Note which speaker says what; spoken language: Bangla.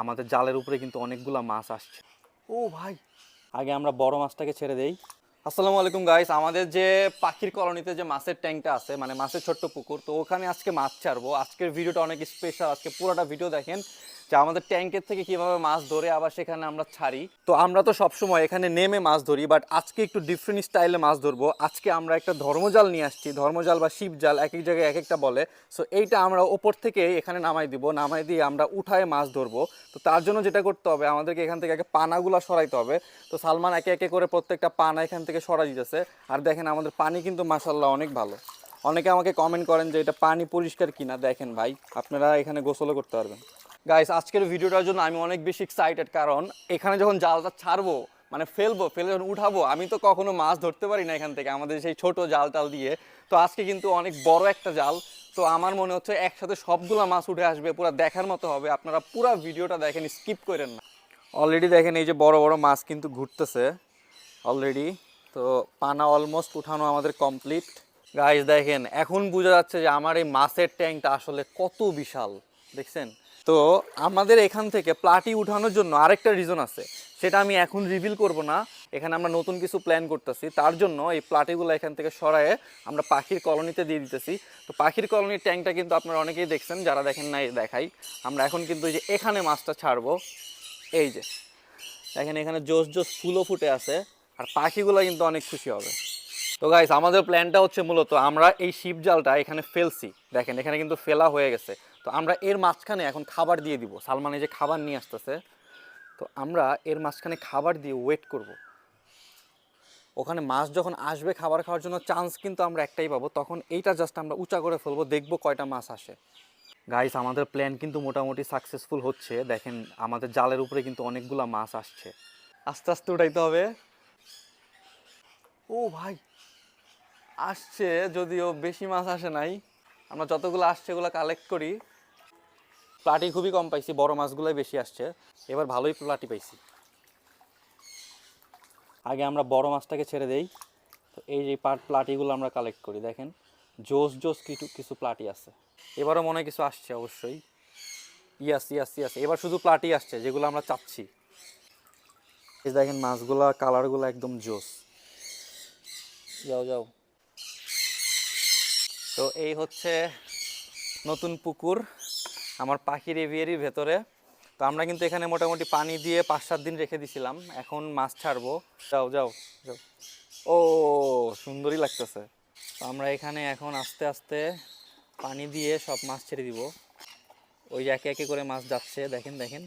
Speaker 1: আমাদের জালের উপরে কিন্তু অনেকগুলা মাছ আসছে। ও ভাই, আগে আমরা বড় মাছটাকে ছেড়ে দেই। আসসালামু আলাইকুম গাইস, আমাদের যে পাখির কলোনিতে যে মাছের ট্যাঙ্কটা আছে, মানে মাছের ছোট্ট পুকুর, তো ওখানে আজকে মাছ ছাড়বো। আজকের ভিডিওটা অনেক স্পেশাল, আজকে পুরোটা ভিডিও দেখেন যে আমাদের ট্যাঙ্কের থেকে কিভাবে মাছ ধরে আবার সেখানে আমরা ছাড়ি। তো আমরা তো সবসময় এখানে নেমে মাছ ধরি, বাট আজকে একটু ডিফারেন্ট স্টাইলে মাছ ধরবো। আজকে আমরা একটা ধর্মজাল নিয়ে আসছি, ধর্মজাল বা শিবজাল, এক এক জায়গায় এক একটা বলে। সো এইটা আমরা ওপর থেকে এখানে নামাই দিব, নামাই দিয়ে আমরা উঠায় মাছ ধরবো। তো তার জন্য যেটা করতে হবে, আমাদেরকে এখান থেকে আগে পানাগুলো সরাইতে হবে। তো সালমান একে একে করে প্রত্যেকটা পানা এখান থেকে সরাই দিতেছে। আর দেখেন আমাদের পানি কিন্তু মাশাআল্লাহ অনেক ভালো। অনেকে আমাকে কমেন্ট করেন যে এটা পানি পরিষ্কার কিনা। দেখেন ভাই, আপনারা এখানে গোসলও করতে পারবেন। গাইস, আজকের ভিডিওটার জন্য আমি অনেক বেশি এক্সাইটেড, কারণ এখানে যখন জালটা ছাড়বো, মানে ফেলে যখন উঠাবো, আমি তো কখনো মাছ ধরতে পারি না এখান থেকে আমাদের সেই ছোট জাল টাল দিয়ে। তো আজকে কিন্তু অনেক বড় একটা জাল। তো আমার মনে হচ্ছে একসাথে সবগুলা মাছ উঠে আসবে, পুরো দেখার মতো হবে। আপনারা পুরো ভিডিওটা দেখেন, স্কিপ করেন না। অলরেডি দেখেন এই যে বড় বড় মাছ কিন্তু ঘুরতেছে অলরেডি। তো পানা অলমোস্ট উঠানো আমাদের কমপ্লিট। গাইস দেখেন, এখন বোঝা যাচ্ছে যে আমার এই মাছের ট্যাঙ্কটা আসলে কত বিশাল, দেখছেন? তো আমাদের এখান থেকে প্লাটি উঠানোর জন্য আরেকটা রিজন আছে, সেটা আমি এখন রিভিল করব না। এখানে আমরা নতুন কিছু প্ল্যান করতেছি, তার জন্য এই প্লাটিগুলো এখান থেকে সরায়ে আমরা পাখির কলোনিতে দিয়ে দিতেছি। তো পাখির কলোনির ট্যাঙ্কটা কিন্তু আপনারা অনেকেই দেখছেন, যারা দেখেন না দেখাই। আমরা এখন কিন্তু এই যে এখানে মাছটা ছাড়বো। এই যে দেখেন, এখানে জোস জোস ফুলও ফুটে আছে, আর পাখিগুলো কিন্তু অনেক খুশি হবে। তো গাইস, আমাদের প্ল্যানটা হচ্ছে মূলত আমরা এই শিপ জালটা এখানে ফেলছি, দেখেন এখানে কিন্তু ফেলা হয়ে গেছে। তো আমরা এর মাঝখানে এখন খাবার দিয়ে দিব। সালমান এই যে খাবার নিয়ে আসতেছে, তো আমরা এর মাঝখানে খাবার দিয়ে ওয়েট করব। ওখানে মাছ যখন আসবে খাবার খাওয়ার জন্য, চান্স কিন্তু আমরা একটাই পাবো, তখন এইটা জাস্ট আমরা উঁচা করে ফেলবো, দেখবো কয়টা মাছ আসে। গাইস, আমাদের প্ল্যান কিন্তু মোটামুটি সাকসেসফুল হচ্ছে। দেখেন আমাদের জালের উপরে কিন্তু অনেকগুলা মাছ আসছে। আস্তে আস্তে উঠাইতে হবে। ও ভাই, আসছে, যদিও বেশি মাছ আসে নাই। আমরা যতগুলো আসছে এগুলো কালেক্ট করি। প্লাটি খুবই কম পাইছি, বড় মাছগুলোই বেশি আসছে। এবার ভালোই প্লাটি পাইছি। আগে আমরা বড় মাছটাকে ছেড়ে দেই। তো এই যে প্লাটিগুলো আমরা কালেক্ট করি, দেখেন জোস জোস কিছু কিছু প্লাটি আছে। এবারও মনে হয় কিছু আসছে অবশ্যই। ইয়াস ইয়াস ইয়াস, এবার শুধু প্লাটি আসছে যেগুলো আমরা চাচ্ছি। এই দেখেন মাছগুলা কালারগুলো একদম জোস। যাও যাও। তো এই হচ্ছে নতুন পুকুর আমার পাখির এভিয়ারির ভেতরে। তো আমরা কিন্তু এখানে মোটামুটি পানি দিয়ে 5-7 দিন রেখে দিছিলাম, এখন মাছ ছাড়বো। যাও যাও যাও। ও, সুন্দরই লাগতেছে। তো আমরা এখানে এখন আস্তে আস্তে পানি দিয়ে সব মাছ ছেড়ে দিব। ওই যে একে একে করে মাছ যাচ্ছে, দেখেন দেখেন।